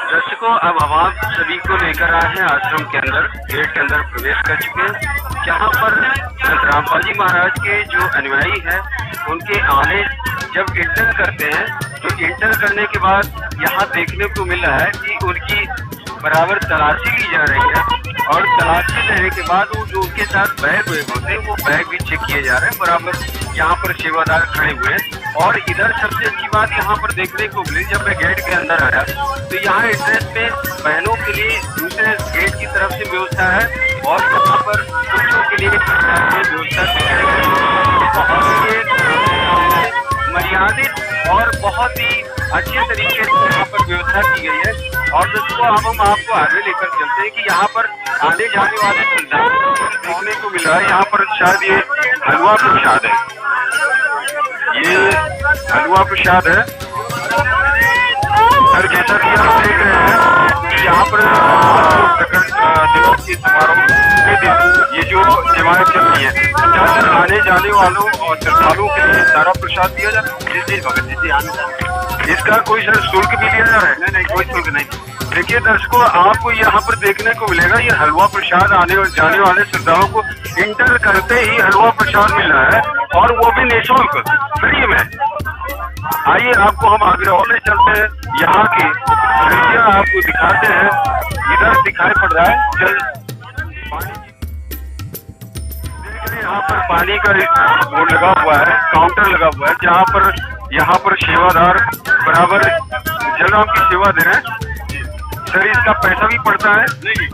दर्शकों, अब हम आप सभी को लेकर आए हैं आश्रम के अंदर। गेट के अंदर प्रवेश कर चुके हैं, जहाँ पर संत रामपाल जी महाराज के जो अनुयायी हैं उनके आने जब इंटर करते हैं तो इंटर करने के बाद यहाँ देखने को मिल रहा है कि उनकी बराबर तलाशी ली जा रही है और तलाशी लेने के बाद वो जो उनके साथ बैग होते हैं वो बैग भी चेक किए जा रहे हैं। बराबर यहाँ पर सेवादार खड़े हुए हैं और इधर सबसे अच्छी बात यहाँ पर देखने को मिली, जब मैं गेट के अंदर आया तो यहाँ एड्रेस में बहनों के लिए दूसरे गेट की तरफ से व्यवस्था है और यहाँ पर पुरुषों के लिए व्यवस्था की गई है। मर्यादित और बहुत ही अच्छे तरीके से यहाँ पर व्यवस्था की गई है। और दोस्तों, अब हम आपको आगे लेकर चलते हैं कि यहाँ पर आने जाने वाले श्रद्धालुओं को देखने को मिल रहा है। यहाँ पर शायद ये हलवा प्रसाद है, ये हलवा प्रसाद है। और जैसा कि आप देख रहे हैं कि यहाँ पर दिवस के समारोह के दिन ये जो सेवाएं चल रही है, ज्यादातर आने जाने वालों और श्रद्धालुओं के लिए सारा प्रसाद दिया जा रहा है। इसका कोई सर शुल्क भी लिया जा रहा है? नहीं, कोई शुल्क नहीं। देखिए दर्शकों, आपको यहाँ पर देखने को मिलेगा ये हलवा प्रसाद आने और जाने वाले श्रद्धालुओं को इंटर करते ही हलवा प्रसाद मिल रहा है और वो भी निःशुल्क, फ्री में। आइए आपको हम आगे और ले चलते हैं, यहाँ की दृश्य आपको दिखाते हैं। इधर दिखाई पड़ रहा है जल यहाँ पर पानी का वो लगा हुआ है, काउंटर लगा हुआ है, जहाँ पर यहाँ पर सेवादार बराबर जलराम की सेवा दे रहे हैं। सर, इसका पैसा भी पड़ता है? नहीं,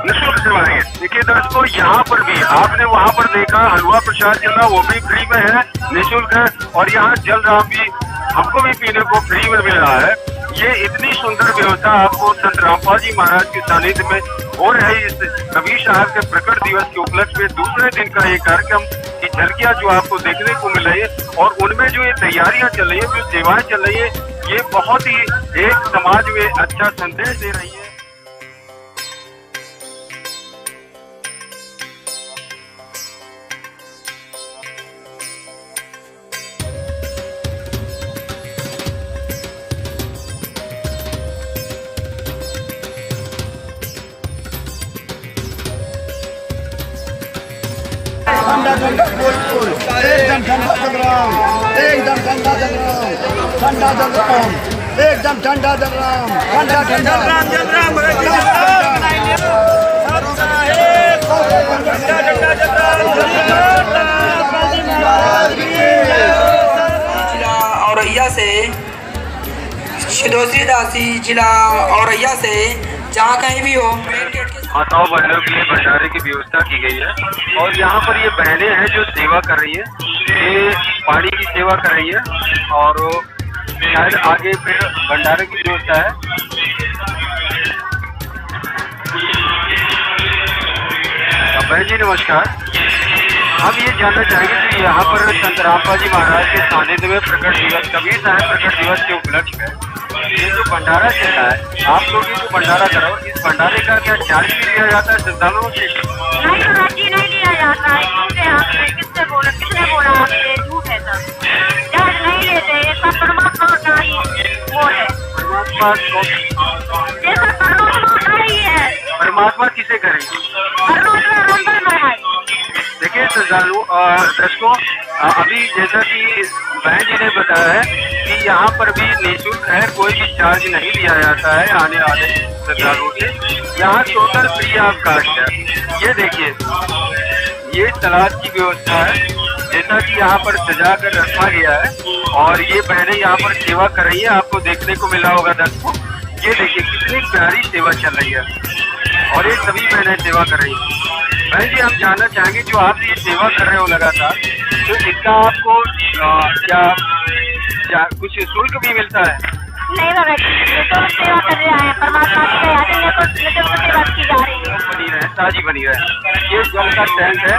निःशुल्क सेवा देंगे। देखिए दोस्तों, यहाँ पर भी आपने वहाँ पर देखा हलवा प्रसाद चल रहा, वो भी फ्री में है, निःशुल्क है। और यहाँ जलराम भी हमको भी पीने को फ्री में मिल रहा है। ये इतनी सुंदर व्यवस्था आपको संत रामपाल जी महाराज के सानिध्य में हो रही है। इस कबीर साहब के प्रकट दिवस के उपलक्ष्य में दूसरे दिन का ये कार्यक्रम की झलकियां जो आपको देखने को मिल रही है और उनमें जो ये तैयारियां चल रही है, जो सेवाएं चल रही है, ये बहुत ही एक समाज में अच्छा संदेश दे रही है। एकदम ठंडा चल रहा हूँ, एकदम ठंडा चल रहा हूँ, ठंडा चल रहा हूँ, एकदम ठंडा चल रहा हूँ, ठंडा ठंडा जिला औरैया से शिदोसी दासी, जिला औरैया से जहाँ कहीं भी हो, माताओं बहनों के लिए भंडारे की व्यवस्था की गई है। और यहाँ पर ये बहनें हैं जो सेवा कर रही है, ये पानी की सेवा कर रही है और शायद आगे फिर भंडारे की व्यवस्था है। बहन जी नमस्कार, हम ये जानना चाहेंगे कि यहाँ पर संत रामपाल जी महाराज के सानिध्य में प्रकट दिवस, कबीर साहब प्रकट दिवस के उपलक्ष्य में ये जो भंडारा चल रहा है, आप लोग ये जो भंडारा करो, इस भंडारे का क्या चार्ज भी लिया जाता है श्रद्धालुओं से? नहीं महाराज जी, नहीं लिया जाता है। झूठ है, आपने किसने बोला आपने? झूठ है सर, चार्ज नहीं लेते। ये सब परमात्मा का ही वो है। परमात्मा ये सब परमात्मा का ही है। परमात्मा किसे करेंगे? परमात्मा रंबर में है। देखिए श्रद्धालु दर्शकों, अभी जैसा कि बहन जी ने बताया है कि यहाँ पर भी निःशुल्क है, कोई भी चार्ज नहीं लिया जाता है आने वाले श्रद्धालुओं से। यहाँ टोटल फ्री ऑफ कास्ट है। ये देखिए, ये सलाद की व्यवस्था है, जैसा कि यहाँ पर सजा कर रखा गया है और ये बहनें यहाँ पर सेवा कर रही है। आपको देखने को मिला होगा दर्शकों, ये देखिए कितनी प्यारी सेवा चल रही है और ये सभी बहनें सेवा कर रही है। बहन जी, हम जानना चाहेंगे, जो आप ये सेवा कर रहे हो लगातार, तो इसका आपको क्या कुछ शुल्क भी मिलता है? नहीं बाबा जी, ये तो सेवा कर रहा है, परमात्मा की दया से ये तो सेवा की जा रही है। बनी रहे, ताजी बनी रहे। ये जल का टैंक है,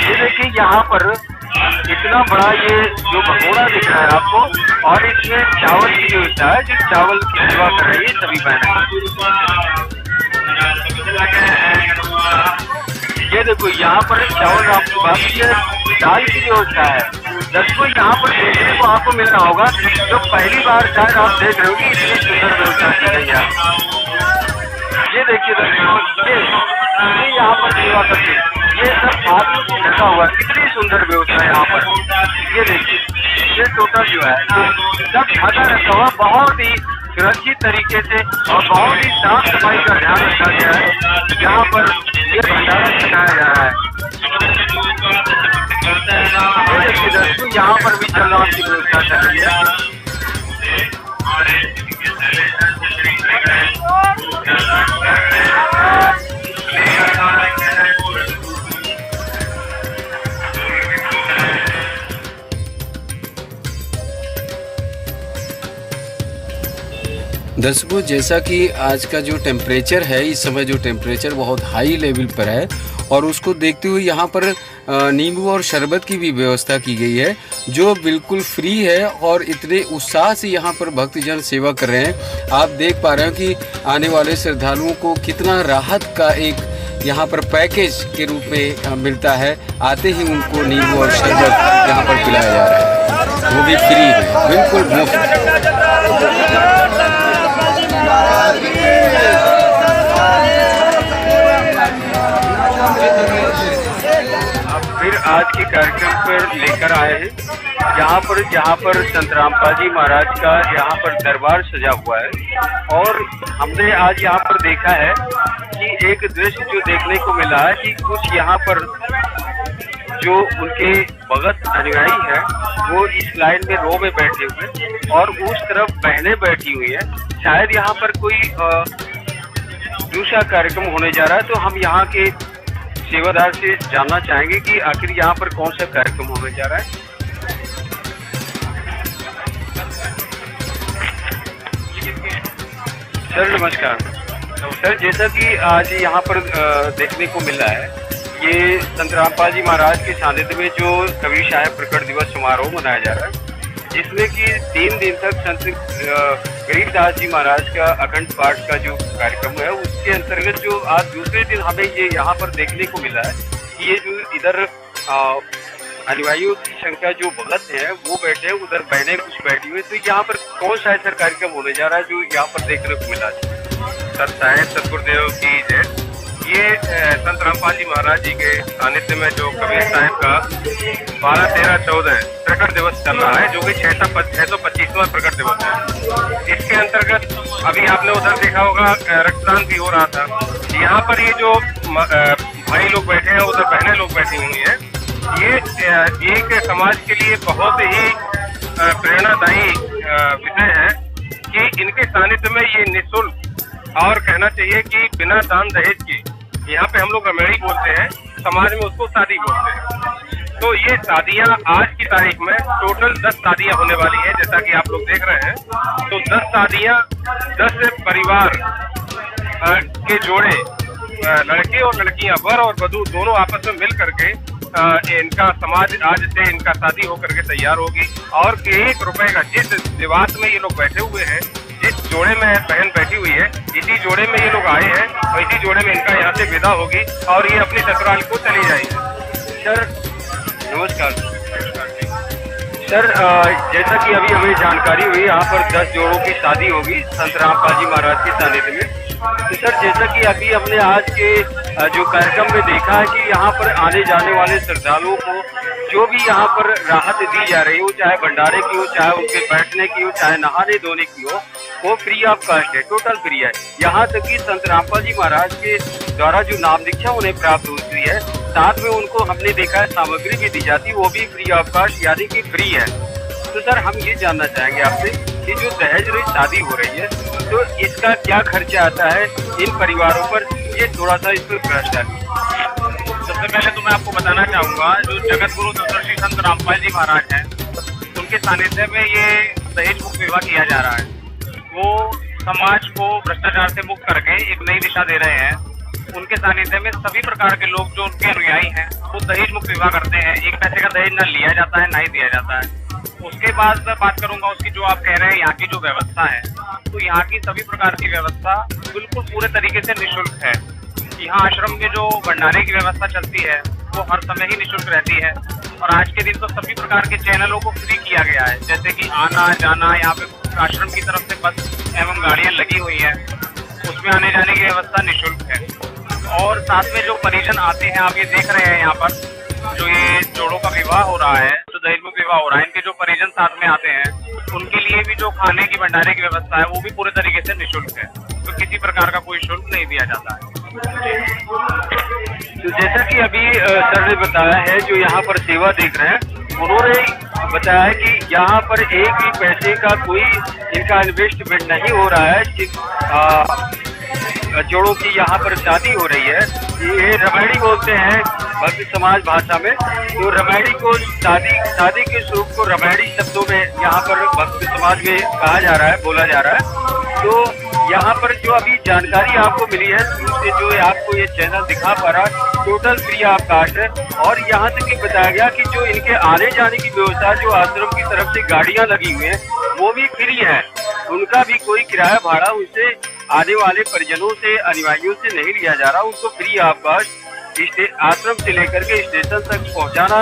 ये देखिए यहाँ पर इतना बड़ा ये जो भगोड़ा दिख रहा है आपको, और इसमें चावल की व्यवस्था है, जो चावल की सेवा कर रही है सभी बहनें। ये देखो यहाँ पर चावल आपकी बात की है, दाल की व्यवस्था है, दर्शकों यहाँ पर देखने को आपको मिल रहा होगा, जो पहली बार शायद आप देख रहे हो कि इतनी सुंदर व्यवस्था की गई है। ये देखिए दर्शकों, ये यहाँ पर सेवा करते, ये सब आदमी से ढका हुआ है, कितनी सुंदर व्यवस्था है यहाँ पर। ये देखिए, ये टोटल जो है सब ढका रखा हुआ, बहुत ही सुरक्षित तरीके से और बहुत ही साफ सफाई का ध्यान रखा गया है। यहाँ पर ये भंडारा चलाया जा रहा है। दर्शकों यहाँ पर भी जलदान की व्यवस्था चल रही है। दर्शकों, जैसा कि आज का जो टेम्परेचर है, इस समय जो टेम्परेचर बहुत हाई लेवल पर है, और उसको देखते हुए यहाँ पर नींबू और शरबत की भी व्यवस्था की गई है, जो बिल्कुल फ्री है। और इतने उत्साह से यहाँ पर भक्तजन सेवा कर रहे हैं। आप देख पा रहे हो कि आने वाले श्रद्धालुओं को कितना राहत का एक यहाँ पर पैकेज के रूप में मिलता है। आते ही उनको नींबू और शरबत यहाँ पर पिलाया जा रहा है, वो भी फ्री में, बिल्कुल मुफ्त। फिर आज के कार्यक्रम पर लेकर आए हैं, जहाँ पर संत रामपाल जी महाराज का यहाँ पर दरबार सजा हुआ है। और हमने आज यहाँ पर देखा है कि एक दृश्य जो देखने को मिला है कि कुछ यहाँ पर जो उनके भगत अनुयायी है वो इस लाइन में रो में बैठे हुए और उस तरफ बहनें बैठी हुई है। शायद यहाँ पर कोई दूसरा कार्यक्रम होने जा रहा है, तो हम यहाँ के सेवादार से जानना चाहेंगे कि आखिर यहाँ पर कौन सा कार्यक्रम होने जा रहा है। सर नमस्कार। सर, जैसा कि आज यहाँ पर देखने को मिला है, ये संत रामपाल जी महाराज के सानिध्य में जो कबीर साहब प्रकट दिवस समारोह मनाया जा रहा है, जिसमें कि 3 दिन तक संत गरीबदास जी महाराज का अखंड पाठ का जो कार्यक्रम है, उसके अंतर्गत जो आज दूसरे दिन हमें ये यहाँ पर देखने को मिला है कि ये जो इधर अनुयायियों की संख्या जो भगत है वो बैठे हैं, उधर बहनें कुछ बैठी हुई। तो यहाँ पर कौन सा ऐसा कार्यक्रम होने जा रहा है जो यहाँ पर देखने को मिला? सर साहेब सतगुरुदेव की जय। ये संत रामपाल जी महाराज जी के सानिध्य में जो कबीर साहब का 12, 13, 14 प्रकट दिवस चल रहा है, जो कि 625वां प्रकट दिवस है। इसके अंतर्गत अभी आपने उधर देखा होगा रक्तदान भी हो रहा था। यहाँ पर ये जो भाई लोग बैठे हैं, उधर बहनें लोग बैठी हुई हैं, ये एक समाज के लिए बहुत ही प्रेरणादायी विषय है कि इनके सानिध्य में ये निःशुल्क और कहना चाहिए कि बिना दान दहेज के, यहाँ पे हम लोग रमेड़ी बोलते हैं, समाज में उसको शादी बोलते हैं। तो ये शादियाँ आज की तारीख में टोटल 10 शादियाँ होने वाली हैं, जैसा कि आप लोग देख रहे हैं। तो 10 शादियाँ 10 परिवार के जोड़े, लड़के और लड़कियाँ, वर और वधू दोनों आपस में मिल करके इनका समाज आज से इनका शादी होकर के तैयार होगी। और 1 रुपए का, जिस निवास में ये लोग बैठे हुए हैं, जिस जोड़े में बहन बैठी हुई है, इसी जोड़े में ये लोग आए हैं और इसी जोड़े में इनका यहाँ से विदा होगी और ये अपनी ससुराल को चली जाएगी। सर नमस्कार। सर जैसा कि अभी हमें जानकारी हुई, यहाँ पर 10 जोड़ों की शादी होगी संत रामपाल जी महाराज के सानिध्य में। तो सर जैसा कि अभी हमने आज के जो कार्यक्रम में देखा है कि यहाँ पर आने जाने वाले श्रद्धालुओं को जो भी यहाँ पर राहत दी जा रही हो, चाहे भंडारे की हो, चाहे उनके बैठने की हो, चाहे नहाने धोने की हो, वो फ्री ऑफ कास्ट है, टोटल फ्री है। यहाँ तक कि संत रामपाल जी महाराज के द्वारा जो नाम दीक्षा उन्हें प्राप्त होती है, साथ में उनको हमने देखा है सामग्री भी दी जाती है, वो भी फ्री ऑफ कास्ट यानी कि फ्री है। तो सर हम ये जानना चाहेंगे आपसे कि जो दहेज रहित शादी हो रही है, तो इसका क्या खर्चा आता है इन परिवारों पर, ये थोड़ा सा इस पर प्रश्न है। सबसे पहले तो मैं आपको बताना चाहूँगा, जो जगत गुरु दत्तश्री संत रामपाल जी महाराज हैं, उनके सानिध्य में ये दहेज मुक्त विवाह किया जा रहा है। वो समाज को भ्रष्टाचार से मुक्त करके एक नई दिशा दे रहे हैं। उनके सानिध्य में सभी प्रकार के लोग जो उनके अनुयायी हैं वो दहेज मुक्त विवाह करते हैं। 1 पैसे का दहेज न लिया जाता है, ना ही दिया जाता है। उसके बाद मैं बात करूंगा उसकी, जो आप कह रहे हैं यहाँ की जो व्यवस्था है, तो यहाँ की सभी प्रकार की व्यवस्था बिल्कुल पूरे तरीके से निःशुल्क है। यहाँ आश्रम में जो भंडारे की व्यवस्था चलती है वो हर समय ही निःशुल्क रहती है। और आज के दिन तो सभी प्रकार के चैनलों को फ्री किया गया है, जैसे कि आना जाना, यहाँ पे आश्रम की तरफ से बस एवं गाड़ियाँ लगी हुई हैं, उसमें आने जाने की व्यवस्था निःशुल्क है। और साथ में जो परिजन आते हैं, आप ये देख रहे हैं यहाँ पर जो ये जोड़ों का विवाह हो रहा है, जो दहेज विवाह हो रहा है, इनके जो परिजन साथ में आते हैं उनके लिए भी जो खाने की भंडारे की व्यवस्था है वो भी पूरे तरीके से निःशुल्क है, तो किसी प्रकार का कोई शुल्क नहीं दिया जाता है। तो जैसा कि अभी सर ने बताया है, जो यहाँ पर सेवा देख रहे हैं, उन्होंने बताया है कि यहाँ पर एक भी पैसे का कोई इनका इन्वेस्टमेंट नहीं हो रहा है। जोड़ों की यहाँ पर शादी हो रही है, ये रमैड़ी बोलते हैं भक्ति समाज भाषा में। तो रमैड़ी को शादी के स्वरूप को रमैड़ी शब्दों में यहाँ पर भक्ति समाज में कहा जा रहा है, बोला जा रहा है। तो यहाँ पर जो अभी जानकारी आपको मिली है, उससे जो है आपको ये चैनल दिखा पा रहा है, टोटल फ्री ऑफ कास्ट है। और यहाँ तक कि बताया गया कि जो इनके आने जाने की व्यवस्था, जो आश्रम की तरफ से गाड़ियाँ लगी हुई हैं, वो भी फ्री है। उनका भी कोई किराया भाड़ा उनसे आने वाले परिजनों से, अनुयायियों से नहीं लिया जा रहा। उनको फ्री ऑफ कास्ट आश्रम से लेकर के स्टेशन तक पहुंचाना,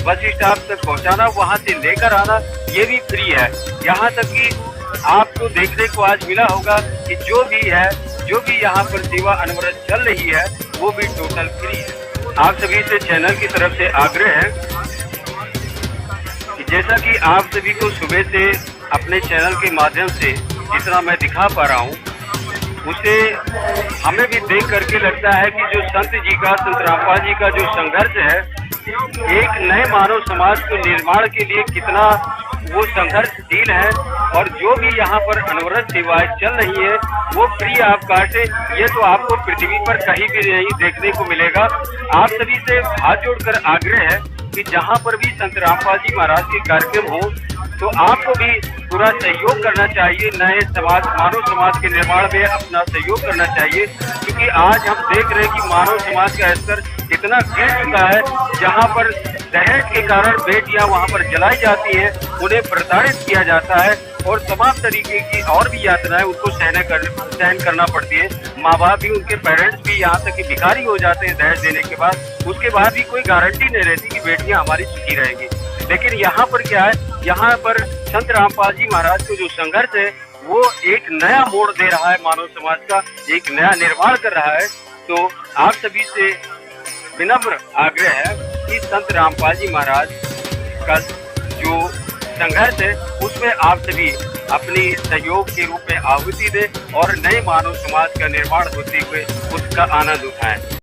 बस स्टॉप तक पहुंचाना, वहां से लेकर आना, ये भी फ्री है। यहाँ तक कि आपको देखने को आज मिला होगा कि जो भी यहाँ पर सेवा अनवरत चल रही है, वो भी टोटल फ्री है। आप सभी से चैनल की तरफ से आग्रह है कि जैसा कि आप सभी को सुबह से अपने चैनल के माध्यम से जितना मैं दिखा पा रहा हूँ, उसे हमें भी देख करके लगता है कि जो संत रामपाल जी का जो संघर्ष है, एक नए मानव समाज के निर्माण के लिए कितना वो संघर्षशील है। और जो भी यहाँ पर अनवरत सेवाएं चल रही है, वो फ्री ऑफ कास्ट है। ये तो आपको पृथ्वी पर कहीं भी नहीं देखने को मिलेगा। आप सभी से हाथ जोड़कर आग्रह है कि जहाँ पर भी संत रामपाल जी महाराज के कार्यक्रम हो, तो आपको भी पूरा सहयोग करना चाहिए। नए समाज, मानव समाज के निर्माण में अपना सहयोग करना चाहिए, क्योंकि आज हम देख रहे हैं कि मानव समाज का स्तर इतना गिर चुका है, जहां पर दहेज के कारण बेटियां वहां पर जलाई जाती हैं, उन्हें प्रताड़ित किया जाता है और तमाम तरीके की और भी यातनाएं उनको सहन करना पड़ती है। माँ बाप भी, उनके पेरेंट्स भी यहाँ तक कि भिखारी हो जाते हैं दहेज देने के बाद। उसके बाद भी कोई गारंटी नहीं रहती कि बेटियां हमारी सुखी रहेंगी। लेकिन यहाँ पर क्या है, यहाँ पर संत रामपाल जी महाराज को जो संघर्ष है, वो एक नया मोड़ दे रहा है, मानव समाज का एक नया निर्माण कर रहा है। तो आप सभी से विनम्र आग्रह है कि संत रामपाल जी महाराज का जो संघर्ष है, उसमें आप सभी अपनी सहयोग के रूप में आहुति दें और नए मानव समाज का निर्माण होते हुए उसका आनंद उठाएं।